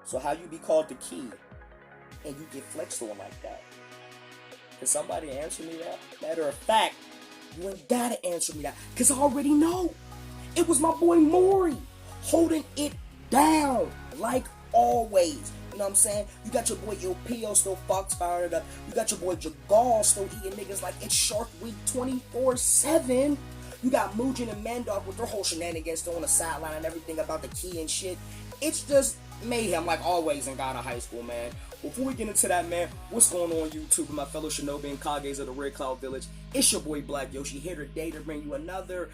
So how you be called the key and you get flexed on like that? Can somebody answer me that? Matter of fact, you ain't gotta answer me that, cause I already know. It was my boy Maury holding it down like always. You know what I'm saying? You got your boy Il Pio still foxfiring it up. You got your boy Jagal still eating niggas like it's Shark Week 24/7. You got Mujin and Mandog with their whole shenanigans still on the sideline and everything about the key and shit. It's just mayhem like always in Ghana High School, man. Before we get into that, man, what's going on YouTube, my fellow Shinobi and Kages of the Red Cloud Village? It's your boy Black Yoshi here today to bring you another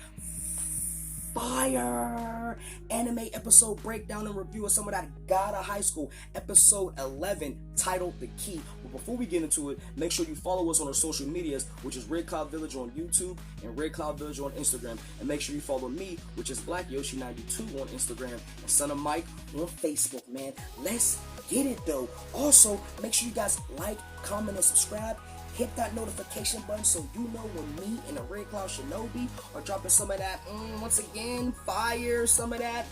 fire anime episode breakdown and review of some of that Ghana High School episode 11 titled The Key. But before we get into it, make sure you follow us on our social medias, which is Red Cloud Village on YouTube and Red Cloud Village on Instagram. And make sure you follow me, which is Black Yoshi 92 on Instagram and Son of Mike on Facebook, man. Let's get it though. Also, make sure you guys like, comment, and subscribe. Hit that notification button so you know when me and the Red Cloud Shinobi are dropping some of that, once again, fire, some of that,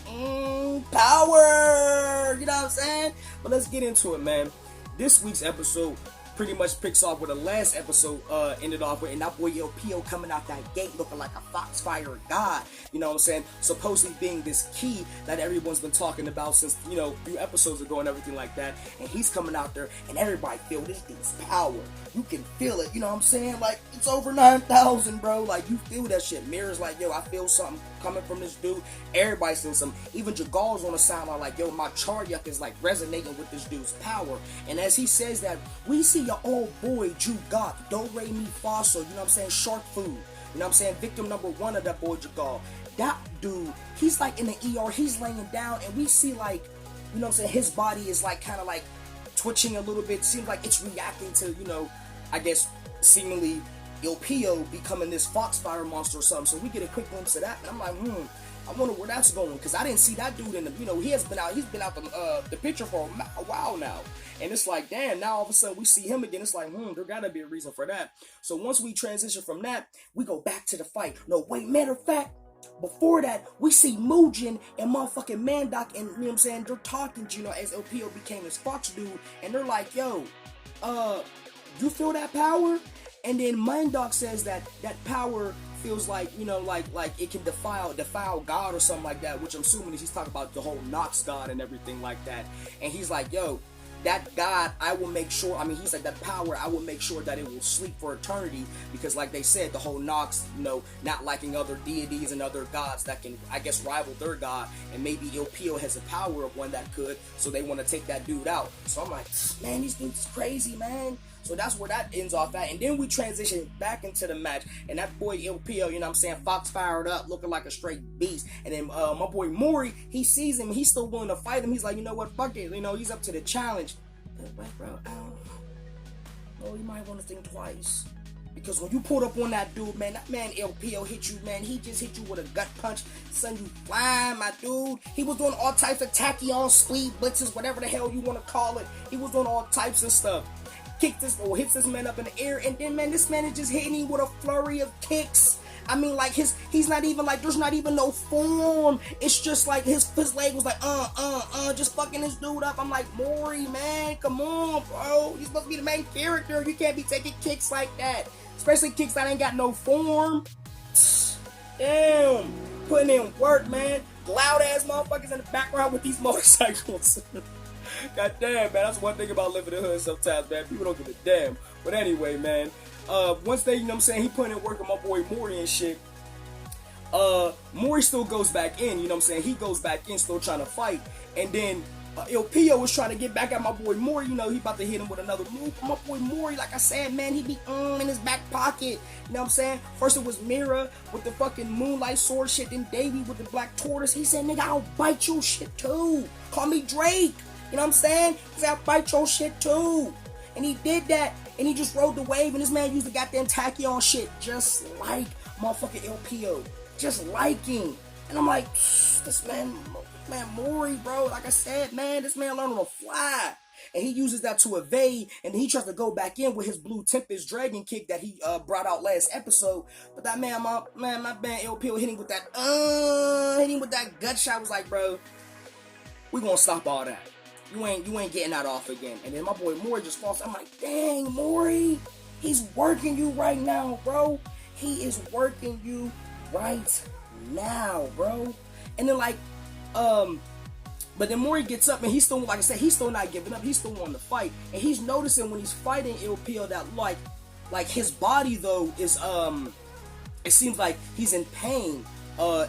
power. You know what I'm saying? But let's get into it, man. This week's episode pretty much picks off where the last episode ended off with, and that boy Il Pio coming out that gate looking like a foxfire god, you know what I'm saying, supposedly being this key that everyone's been talking about since, you know, a few episodes ago and everything like that, and he's coming out there, and everybody feel this dude's power. You can feel it, you know what I'm saying, like, it's over 9,000, bro, like, you feel that shit. Mirror's like, yo, I feel something coming from this dude. Everybody's seeing some, even Jagal's on the sideline like, yo, my Charyuk is like resonating with this dude's power, and as he says that, we see your old boy, Jugot, Do Re Mi Fa So, you know what I'm saying, shark food, you know what I'm saying, victim number one of that boy Jagal. That dude, he's like in the ER, he's laying down, and we see like, you know what I'm saying, his body is like kind of like twitching a little bit, seems like it's reacting to, you know, I guess seemingly Il Pio becoming this foxfire monster or something. So we get a quick glimpse of that, and I'm like, I wonder where that's going, because I didn't see that dude in the, you know, he's been out the picture for a while now, and it's like, damn, now all of a sudden we see him again. It's like, there gotta be a reason for that. So once we transition from that, we go back to the fight. No, wait, matter of fact, before that, we see Mujin and motherfucking Mandok, and you know what I'm saying, they're talking, you know, as Il Pio became his fox dude, and they're like, yo, you feel that power? And then Mandok says that that power feels like, you know, like it can defile God or something like that, which I'm assuming he's talking about the whole Nox God and everything like that. And he's like, yo, that God, I will make sure, I mean, he's like, that power, I will make sure that it will sleep for eternity, because like they said, the whole Nox, you know, not liking other deities and other gods that can, I guess, rival their God, and maybe Il Pio has the power of one that could, so they want to take that dude out. So I'm like, man, these dudes is crazy, man. So that's where that ends off at. And then we transition back into the match. And that boy Il Pio, you know what I'm saying, fox fired up, looking like a straight beast. And then my boy Maury, he sees him. He's still willing to fight him. He's like, you know what, fuck it. You know, he's up to the challenge. But, bro, well, you might want to think twice. Because when you pulled up on that dude, man, that man Il Pio hit you, man. He just hit you with a gut punch. Son, you flying, my dude. He was doing all types of tachyon speed blitzes, whatever the hell you want to call it. He was doing all types of stuff. Hits this man up in the air, and then, man, this man is just hitting him with a flurry of kicks. I mean, like, he's not even, like, there's not even no form. It's just like his leg was like, just fucking this dude up. I'm like, Maury, man, come on, bro. You're supposed to be the main character. You can't be taking kicks like that. Especially kicks that ain't got no form. Damn. Putting in work, man. Loud ass motherfuckers in the background with these motorcycles. God damn, man, that's one thing about living in the hood sometimes, man. People don't give a damn. But anyway, man, once they, you know what I'm saying, he putting in work with my boy Maury and shit, Maury still goes back in, you know what I'm saying, he goes back in still trying to fight, and then Il Pio was trying to get back at my boy Maury, you know, he about to hit him with another move. My boy Maury, like I said, man, he be in his back pocket, you know what I'm saying. First it was Mira with the fucking moonlight sword shit, then Davey with the black tortoise. He said, nigga, I'll bite your shit too. Call me Drake. You know what I'm saying? He said, I'll bite your shit too. And he did that, and he just rode the wave, and this man used the goddamn tachyon shit, just like motherfucking Il Pio. Just like him. And I'm like, this man Maury, bro, like I said, man, this man learned on the fly. And he uses that to evade, and he tries to go back in with his Blue Tempest Dragon Kick that he brought out last episode. But that man, my man Il Pio hitting with that gut shot. I was like, bro, we gonna stop all that. you ain't getting that off again. And then my boy Maury just falls. I'm like, dang, Maury, he's working you right now, bro. He is working you right now, bro. And then like, but then Maury gets up and he's still, like I said, he's still not giving up. He's still wanting to fight, and he's noticing when he's fighting Il Pio that like his body though is it seems like he's in pain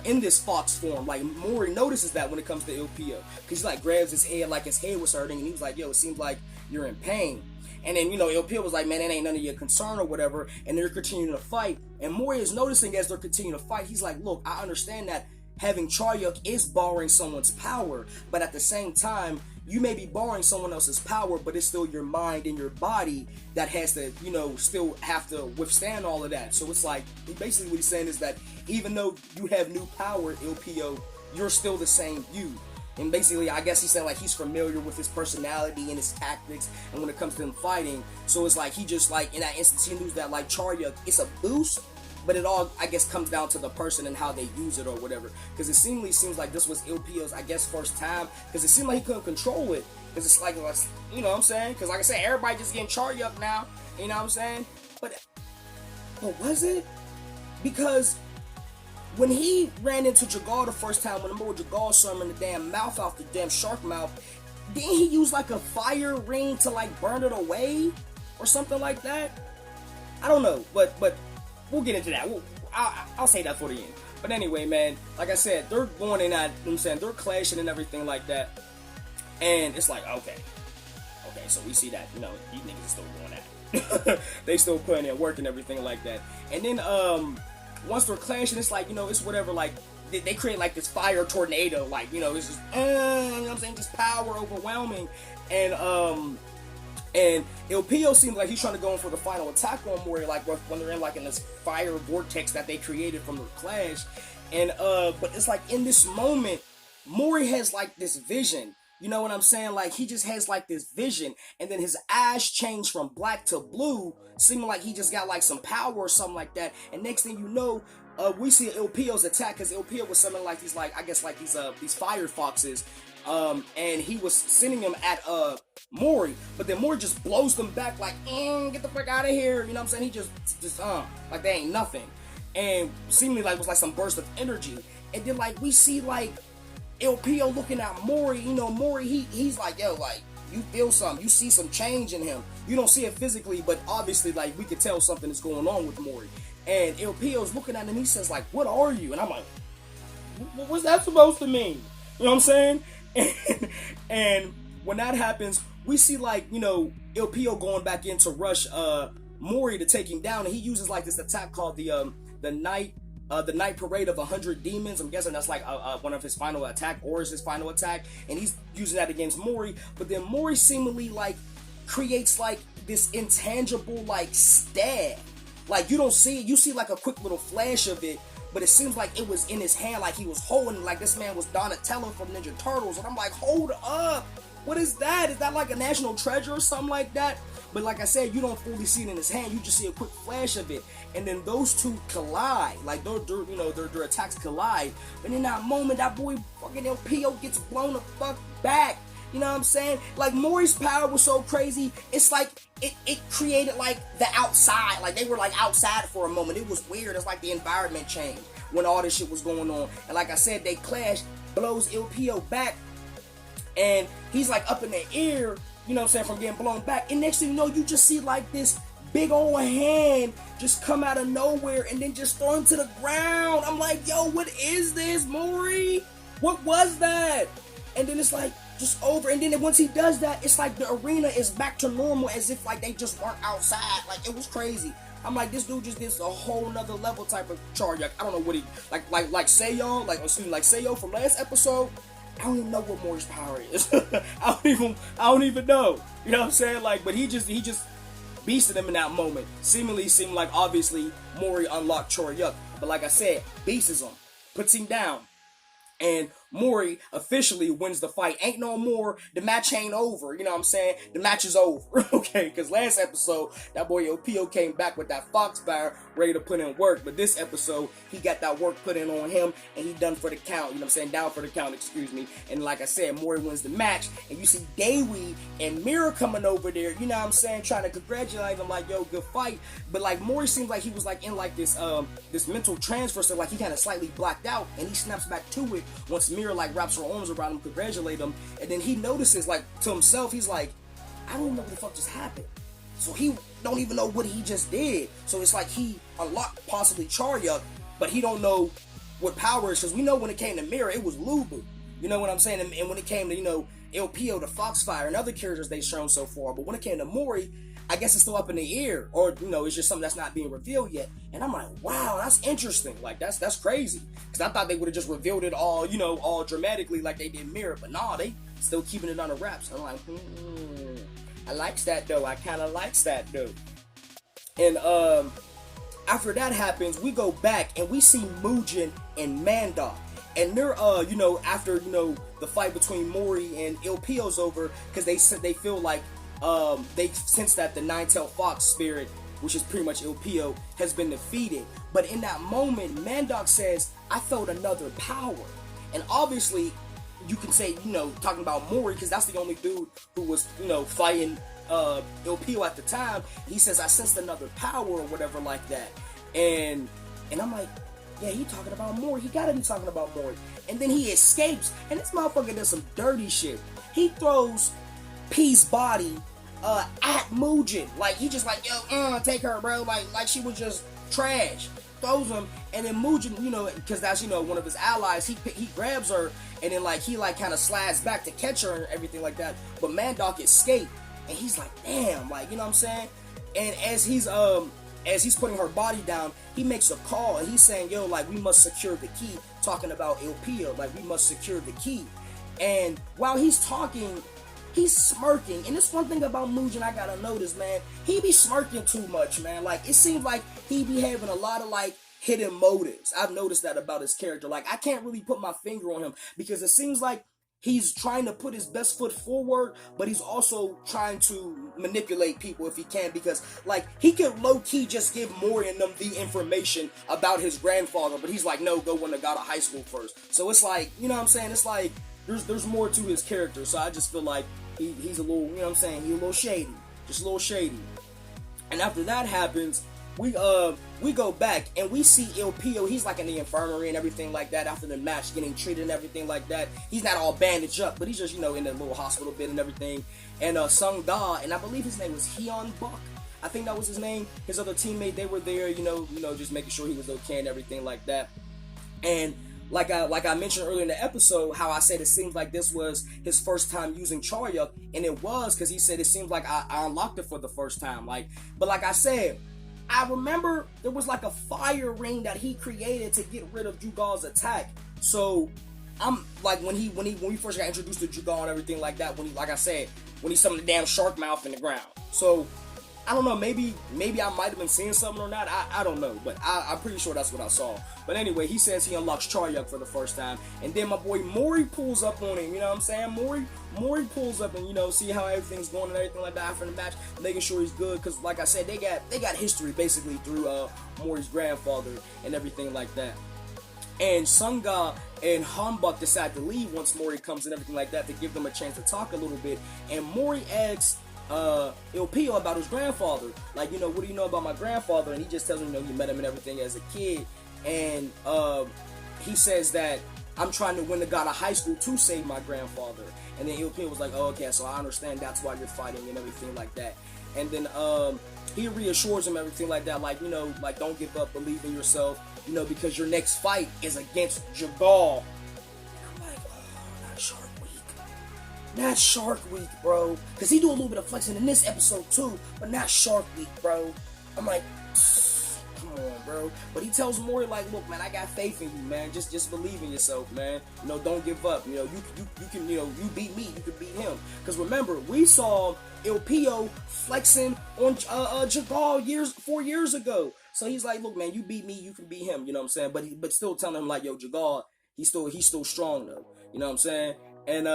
in this fox form. Like Maury notices that when it comes to Il Pio, because he like grabs his head like his head was hurting, and he was like, yo, it seems like you're in pain. And then, Il Pio was like, man, that ain't none of your concern or whatever, and they're continuing to fight. And Maury is noticing as they're continuing to fight, he's like, look, I understand that having Charyuk is borrowing someone's power, but at the same time, you may be borrowing someone else's power, but it's still your mind and your body that has to, still have to withstand all of that. So it's like, basically what he's saying is that even though you have new power, Il Pio, you're still the same you. And basically, I guess he said like he's familiar with his personality and his tactics, and when it comes to him fighting, so it's like he just like in that instance he knew that like Charyuk, it's a boost, but it all, I guess, comes down to the person and how they use it or whatever. Because it seems like this was Il Pio's, I guess, first time. Because it seemed like he couldn't control it. Because it's like, you know what I'm saying? Because like I said, everybody just getting Charyuk now. You know what I'm saying? But was it? Because when he ran into Jagal the first time, when the boy Jagal saw him in the damn mouth out the damn shark mouth, didn't he use like a fire ring to like burn it away? Or something like that? I don't know. But we'll get into that. I'll say that for the end. But anyway, man, like I said, they're going in at, you know what I'm saying, they're clashing and everything like that. And it's like, okay, so we see that, these niggas are still going at it. They still putting in work and everything like that. And then, once they're clashing, it's like, it's whatever, like, they create like this fire tornado, like, it's just, you know what I'm saying, just power overwhelming. And Il Pio seems like he's trying to go in for the final attack on Maury, like when they're in like in this fire vortex that they created from the clash. And but it's like in this moment, Maury has like this vision. You know what I'm saying? Like he just has like this vision, and then his eyes change from black to blue, seeming like he just got like some power or something like that. And next thing you know, we see Il Pio's attack, because Il Pio was summoning like these, like I guess like these fire foxes. And he was sending them at Maury, but then Maury just blows them back like, get the fuck out of here. You know what I'm saying? He just like they ain't nothing. And seemingly like was like some burst of energy. And then like we see like Il Pio looking at Maury. Maury he's like, yo, like you feel something, you see some change in him. You don't see it physically, but obviously like we could tell something is going on with Maury. And Il Pio's looking at him, he says like, what are you? And I'm like, what's that supposed to mean? You know what I'm saying? And when that happens, we see like, Il Pio going back in to rush Maury to take him down, and he uses like this attack called the night parade of 100 demons. I'm guessing that's like one of his final attack, or is his final attack, and he's using that against Maury. But then Maury seemingly like creates like this intangible like stab. Like you don't see it, you see like a quick little flash of it, but it seems like it was in his hand, like he was holding, like this man was Donatello from Ninja Turtles. And I'm like, hold up, what is that? Is that like a national treasure or something like that? But like I said, you don't fully see it in his hand, you just see a quick flash of it. And then those two collide, like their attacks collide. And in that moment, that boy fucking Il Pio gets blown the fuck back. You know what I'm saying? Like Maury's power was so crazy, it's like it created like the outside. Like they were like outside for a moment. It was weird. It's like the environment changed when all this shit was going on. And like I said, they clashed, blows Il Pio back, and he's like up in the air, you know what I'm saying, from getting blown back. And next thing you know, you just see like this big old hand just come out of nowhere and then just throw him to the ground. I'm like, yo, what is this, Maury? What was that? And then it's like just over, and then once he does that, it's like the arena is back to normal, as if like they just weren't outside. Like it was crazy. I'm like, this dude just gets a whole nother level type of Charyuk. I don't know what he like Seiyo, like Seiyo from last episode. I don't even know what Maury's power is. I don't even know. You know what I'm saying? Like, but he just beasted him in that moment. Seemed like obviously Maury unlocked Charyuk, but like I said, beasts him, puts him down. And Mori officially wins the fight. Ain't no more. The match ain't over. You know what I'm saying? The match is over. Okay, because last episode, that boy Opio came back with that Foxfire ready to put in work. But this episode, he got that work put in on him, and he done for the count. You know what I'm saying? Down for the count, excuse me. And like I said, Mori wins the match. And you see Daewee and Mira coming over there, you know what I'm saying? Trying to congratulate him like, yo, good fight. But like Mori seems like he was like in like this mental transfer, so like he kind of slightly blacked out, and he snaps back to it once Mira like wraps her arms around him, congratulate him, and then he notices like to himself, he's like, I don't even know what the fuck just happened. So he don't even know what he just did. So it's like he unlocked possibly Charyuk, but he don't know what power is, because we know when it came to Mira, it was Lubu. You know what I'm saying? And when it came to, you know, LPO, the Foxfire, and other characters they've shown so far, but when it came to Mori, I guess it's still up in the air, or you know, it's just something that's not being revealed yet. And I'm like, wow, that's interesting. Like that's crazy, because I thought they would have just revealed it all, you know, all dramatically like they did Mirror, but nah, they still keeping it under wraps. I'm like, I likes that though. I kind of likes that though. And after that happens, we go back and we see Mugen and Mandok. And they're, you know, after, you know, the fight between Mori and Ilpio's over, because they feel like, they sense that the Nine-Tailed Fox spirit, which is pretty much Ilpio, has been defeated. But in that moment, Mandok says, I felt another power. And obviously, you can say, you know, talking about Mori, because that's the only dude who was, you know, fighting Ilpio at the time. He says, I sensed another power or whatever like that. And I'm like, yeah, he talking about Mori. He gotta be talking about Mori. And then he escapes, and this motherfucker does some dirty shit. He throws P's body at Mugen. Like, he just like, yo, take her, bro. Like she was just trash. Throws him, and then Mugen, you know, because that's, you know, one of his allies, he grabs her, and then, like, he, like, kind of slides back to catch her and everything like that. But Mandok escaped, and he's like, damn, like, you know what I'm saying? And as he's putting her body down, he makes a call, and he's saying, yo, like, we must secure the key, talking about Ilpio, like, we must secure the key. And while he's talking, he's smirking. And this one thing about Mugen I gotta notice, man, he be smirking too much, man. Like, it seems like he be having a lot of, like, hidden motives. I've noticed that about his character. Like, I can't really put my finger on him, because it seems like he's trying to put his best foot forward, but he's also trying to manipulate people if he can, because, like, he could low-key just give Mori and them the information about his grandfather, but he's like, no, go when the God of high school first. So it's like, you know what I'm saying? It's like, there's more to his character, so I just feel like he's a little, you know what I'm saying? He's a little shady. Just a little shady. And after that happens, we go back and we see Ilpio. He's like in the infirmary and everything like that after the match, getting treated and everything like that. He's not all bandaged up, but he's just, you know, in the little hospital bed and everything. And Sung Da, and I believe his name was Hyun Buk, I think that was his name. His other teammate, they were there, you know, just making sure he was okay and everything like that. And like I mentioned earlier in the episode, how I said it seems like this was his first time using Charyuk, and it was, because he said it seems like I unlocked it for the first time. Like, but like I said, I remember there was like a fire ring that he created to get rid of Jugal's attack. So I'm like, when we first got introduced to Jugal and everything like that, when he, like I said, when he summoned the damn shark mouth in the ground. So I don't know, maybe I might have been seeing something or not. I don't know, but I'm pretty sure that's what I saw. But anyway, he says he unlocks Charyuk for the first time, and then my boy Mori pulls up on him. You know what I'm saying? Mori pulls up and, you know, see how everything's going and everything like that after the match, making sure he's good, because like I said, they got history basically through Mori's grandfather and everything like that. And Sunga and Hanbok decide to leave once Mori comes and everything like that, to give them a chance to talk a little bit. And Mori asks Ilpio about his grandfather, like, you know, what do you know about my grandfather? And he just tells him, you know, he met him and everything as a kid. And he says that I'm trying to win the God of high school to save my grandfather. And then Ilpio was like, oh, okay, so I understand that's why you're fighting and everything like that. And then he reassures him everything like that, like, you know, like, don't give up, believe in yourself, you know, because your next fight is against Jugal. And I'm like, oh, not Shark Week. Not Shark Week, bro. Because he do a little bit of flexing in this episode too, but not Shark Week, bro. I'm like, come on, bro. But he tells Mori, like, look, man, I got faith in you, man. Just believe in yourself, man. You know, don't give up. You know, you can, you know, you beat me, you can beat him. Because remember, we saw Ilpio flexing on Jugal 4 years ago. So he's like, look, man, you beat me, you can beat him. You know what I'm saying? But still telling him, like, yo, Jugal, he's still strong though. You know what I'm saying? And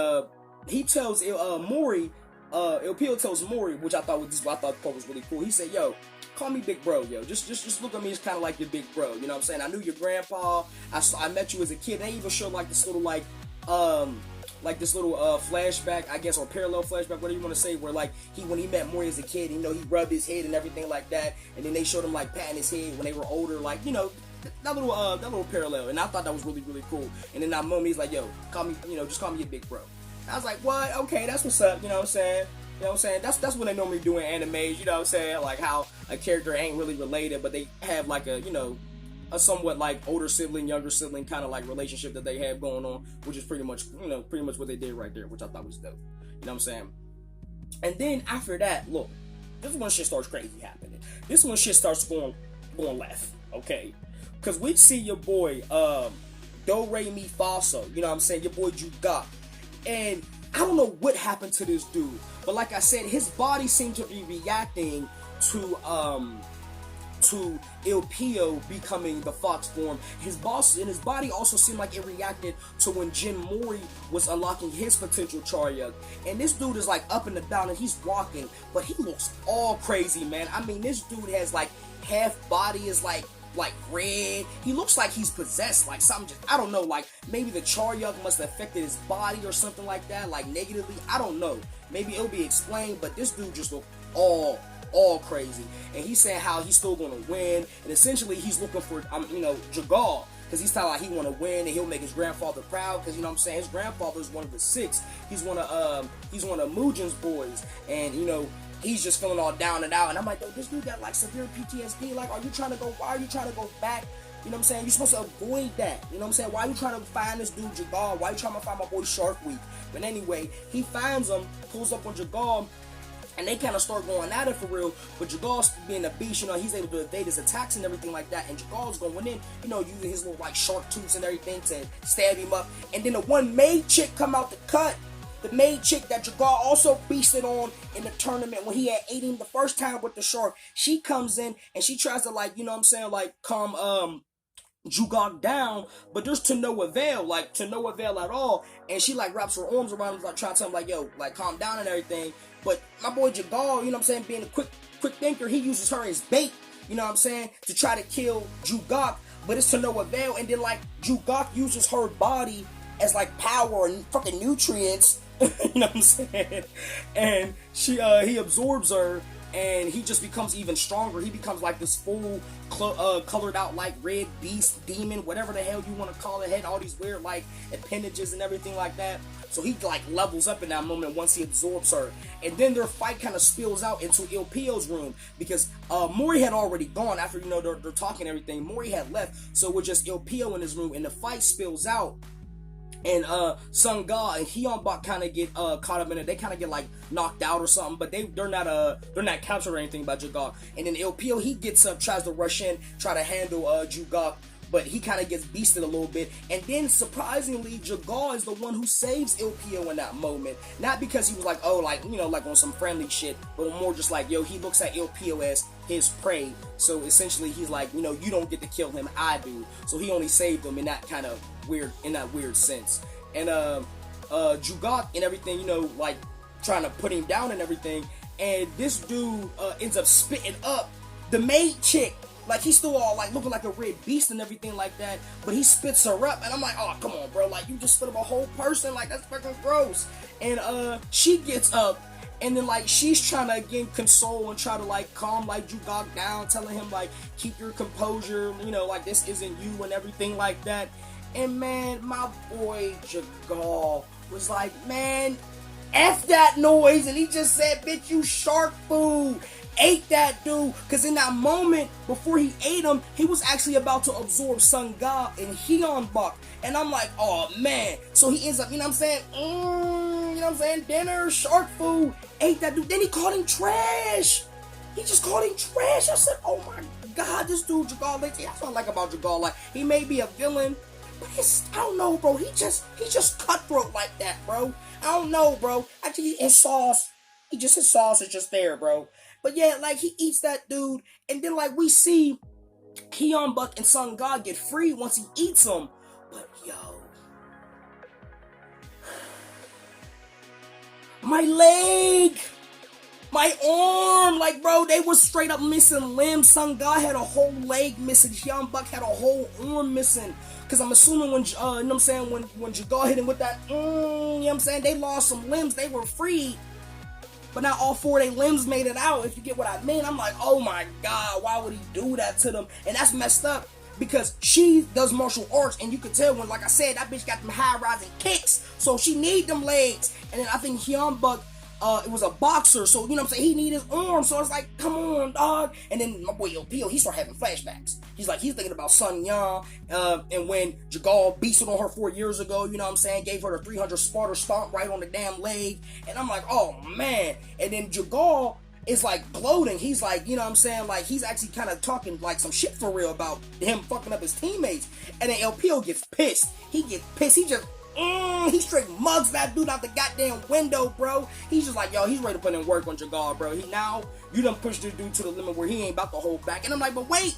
he tells Maury, El Pio tells Maury, which I thought was really cool. He said, "Yo, call me big bro, yo. Just look at me as kind of like your big bro. You know what I'm saying? I knew your grandpa. I met you as a kid. They even showed like this little flashback, I guess, or parallel flashback, whatever you want to say, where like when he met Maury as a kid, he rubbed his head and everything like that, and then they showed him like patting his head when they were older, like that little parallel, and I thought that was really really cool. And then that moment he's like, "Yo, call me, just call me your big bro." And I was like, "What? Okay, that's what's up." You know what I'm saying? You know what I'm saying? That's what they normally do in animes. You know what I'm saying? Like how a character ain't really related, but they have like a somewhat like older sibling, younger sibling kind of like relationship that they have going on, which is pretty much what they did right there, which I thought was dope. You know what I'm saying? And then after that, look, this is when shit starts crazy happening. This is when shit starts going left. Okay, because we see your boy Do Re Mi Faso. You know what I'm saying? Your boy Jugak, and I don't know what happened to this dude, but like I said, his body seemed to be reacting to Il Pio becoming the fox form. His body also seemed like it reacted to when Jin Mori was unlocking his potential Charyuk. And this dude is like up and about and he's walking, but he looks all crazy, man. I mean, this dude has like half body is like red. He looks like he's possessed, like something just, I don't know, like maybe the Charyuk must have affected his body or something like that, like negatively. I don't know. Maybe it'll be explained, but this dude just looked all crazy. And he's saying how he's still gonna win, and essentially he's looking for Jagal, because he's telling like he want to win and he'll make his grandfather proud, because you know what I'm saying, his grandfather is one of the six. He's one of Mujin's boys, and he's just feeling all down and out. And I'm like, yo, this dude got like severe PTSD. Like, why are you trying to go back? You know what I'm saying? You're supposed to avoid that. You know what I'm saying? Why are you trying to find this dude Jagal? Why are you trying to find my boy Shark Week? But anyway, he finds him, pulls up on Jagal, and they kind of start going at it for real. But Jagal's being a beast, he's able to evade his attacks and everything like that. And Jagal's going in, using his little like shark tooths and everything to stab him up. And then the one maid chick come out the cut. The maid chick that Jagal also beasted on in the tournament when he had ate him the first time with the shark. She comes in and she tries to calm Jugok down, but there's to no avail at all. And she like wraps her arms around him, like trying to tell him like, yo, like calm down and everything. But my boy Jagal, being a quick thinker, he uses her as bait, to try to kill Jugok, but it's to no avail. And then like Jugok uses her body as like power and fucking nutrients, you know what I'm saying? And he absorbs her, and he just becomes even stronger. He becomes like this full colored out like red beast demon, whatever the hell you want to call it. Had all these weird like appendages and everything like that. So he like levels up in that moment once he absorbs her. And then their fight kind of spills out into Il Pio's room, because Mori had already gone after they're talking and everything. Mori had left, so we're just Il Pio in his room, and the fight spills out. And Sun Ga and Hyunbak kind of get caught up in it. They kind of get like knocked out or something, but they're not captured or anything by Jugok. And then Il Pio, he gets up, tries to rush in, try to handle Jugok, but he kind of gets beasted a little bit. And then surprisingly, Jagal is the one who saves Il Pio in that moment. Not because he was like, oh, like on some friendly shit, but more just like, yo, he looks at Il Pio as his prey. So essentially, he's like, you don't get to kill him, I do. So he only saved him in that kind of weird sense. And Jugok and everything, like trying to put him down and everything. And this dude ends up spitting up the maid chick. Like, he's still all like looking like a red beast and everything like that, but he spits her up, and I'm like, oh, come on, bro, like, you just spit up a whole person, like, that's fucking gross. And she gets up, and then like she's trying to again console and try to like calm like Jugok down, telling him like, keep your composure, like this isn't you and everything like that. And man, my boy Jagal was like, man, F that noise, and he just said, bitch, you shark food. Ate that dude, because in that moment before he ate him, he was actually about to absorb Sun Ga and Hyunbak. And I'm like, oh man. So he ends up, dinner, shark food, ate that dude. Then he called him trash. He just called him trash. I said, oh my god, this dude Jagal, that's what I like about Jagal. Like, he may be a villain, but I don't know, bro. He just cutthroat like that, bro. I don't know, bro. Actually, his sauce is just there, bro. But yeah, like, he eats that dude, and then like we see Hyunbak and Sun Ga get free once he eats him. But yo, My leg! My arm! Like, bro, they were straight up missing limbs. Sun God had a whole leg missing. Young Buck had a whole arm missing. Because I'm assuming when, you know what I'm saying, when Jagar hit him with that, you know what I'm saying, they lost some limbs. They were free. But not all four of their limbs made it out, if you get what I mean. I'm like, oh my God, why would he do that to them? And that's messed up. Because she does martial arts, and you could tell when, like I said, that bitch got them high-rising kicks. So she need them legs. And then I think Hyun Buck, it was a boxer, so you know what I'm saying, he need his arm. So it's like, come on, dog. And then my boy Pio, he started having flashbacks. He's thinking about Sun Yang, and when Jagal beasted on her 4 years ago, you know what I'm saying, gave her the 300 Sparta stomp right on the damn leg. And I'm like, oh man. And then Jagal is like gloating. He's like, you know what I'm saying, like he's actually kind of talking like some shit for real about him fucking up his teammates. And then El Pio gets pissed. He gets pissed. He straight mugs that dude out the goddamn window, bro. He's just like, yo, he's ready to put in work on Jagar, bro. You done pushed this dude to the limit where he ain't about to hold back. And I'm like, but wait,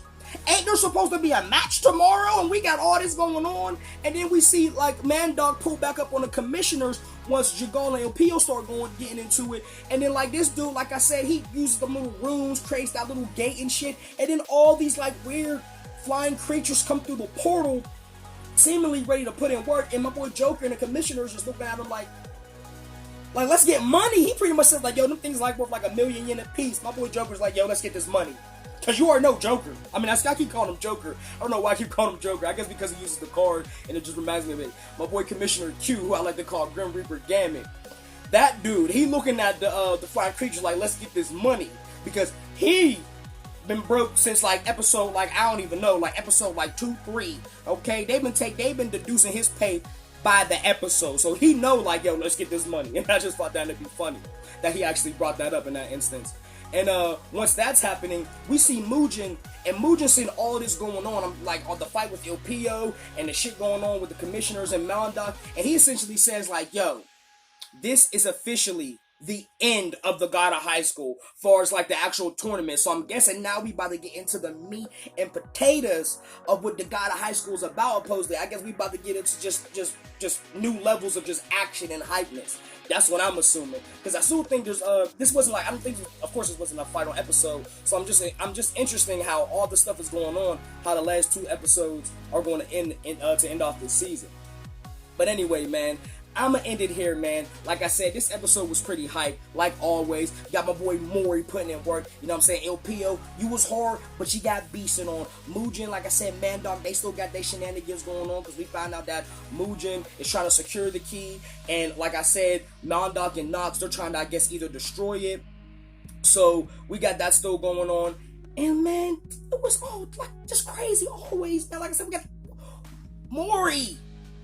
ain't there supposed to be a match tomorrow? And we got all this going on. And then we see like Man Dog pull back up on the commissioners once Jagal and El Pio start getting into it. And then like this dude, like I said, he uses the little rooms, creates that little gate and shit. And then all these like weird flying creatures come through the portal, seemingly ready to put in work, and my boy Joker and the commissioners just looking at him like let's get money. He pretty much says like, yo, them things like worth like $1 million yen a piece. My boy Joker's like, yo, let's get this money. Cause you already know Joker. I mean, I keep calling him Joker. I don't know why I keep calling him Joker. I guess because he uses the card and it just reminds me of it. My boy Commissioner Q, who I like to call Grim Reaper Gamut. That dude, he looking at the flying creatures like, let's get this money. Because he been broke since like episode like I don't even know, like episode like 2, 3. Okay, they've been deducing his pay by the episode, so he know like, yo, let's get this money. And I just thought that'd be funny that he actually brought that up in that instance. And once that's happening, we see Mujin, and Mujin seeing all this going on. I'm like on the fight with El Pio and the shit going on with the commissioners and Mondoc, and he essentially says like, yo, this is officially the end of the God of High School, far as like the actual tournament. So I'm guessing now we about to get into the meat and potatoes of what the God of High School is about. Opposed to, I guess we about to get into just new levels of just action and hypeness. That's what I'm assuming, because I still think there's this wasn't like, I don't think, of course this wasn't a final episode. So I'm just interesting how all the stuff is going on, how the last 2 episodes are going to end off this season. But anyway, man, I'm going to end it here, man. Like I said, this episode was pretty hype, like always. Got my boy Mori putting in work. You know what I'm saying? El Pio, you was hard, but you got beasting on. Mujin, like I said, Man Dog, they still got their shenanigans going on, because we found out that Mujin is trying to secure the key. And like I said, Man Dog and Nox, they're trying to, I guess, either destroy it. So we got that still going on. And man, it was all like just crazy always, man. Like I said, we got Mori.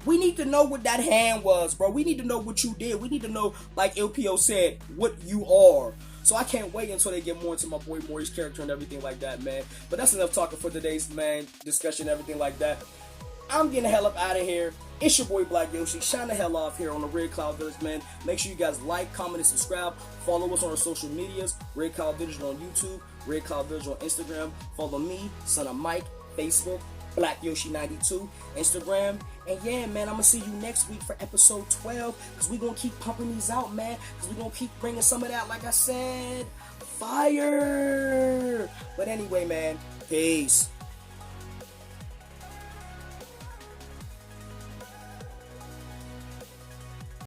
We need to know what that hand was, bro. We need to know what you did. We need to know, like LPO said, what you are. So I can't wait until they get more into my boy Mori's character and everything like that, man. But that's enough talking for today's, man, discussion, everything like that. I'm getting the hell up out of here. It's your boy Black Yoshi. Shine the hell off here on the Red Cloud Village, man. Make sure you guys like, comment, and subscribe. Follow us on our social medias. Red Cloud Village on YouTube. Red Cloud Village on Instagram. Follow me, Son of Mike, Facebook. Black Yoshi 92, Instagram. And yeah, man, I'm gonna see you next week for episode 12, because we're gonna keep pumping these out, man, because we're gonna keep bringing some of that, like I said, fire. But anyway, man, peace.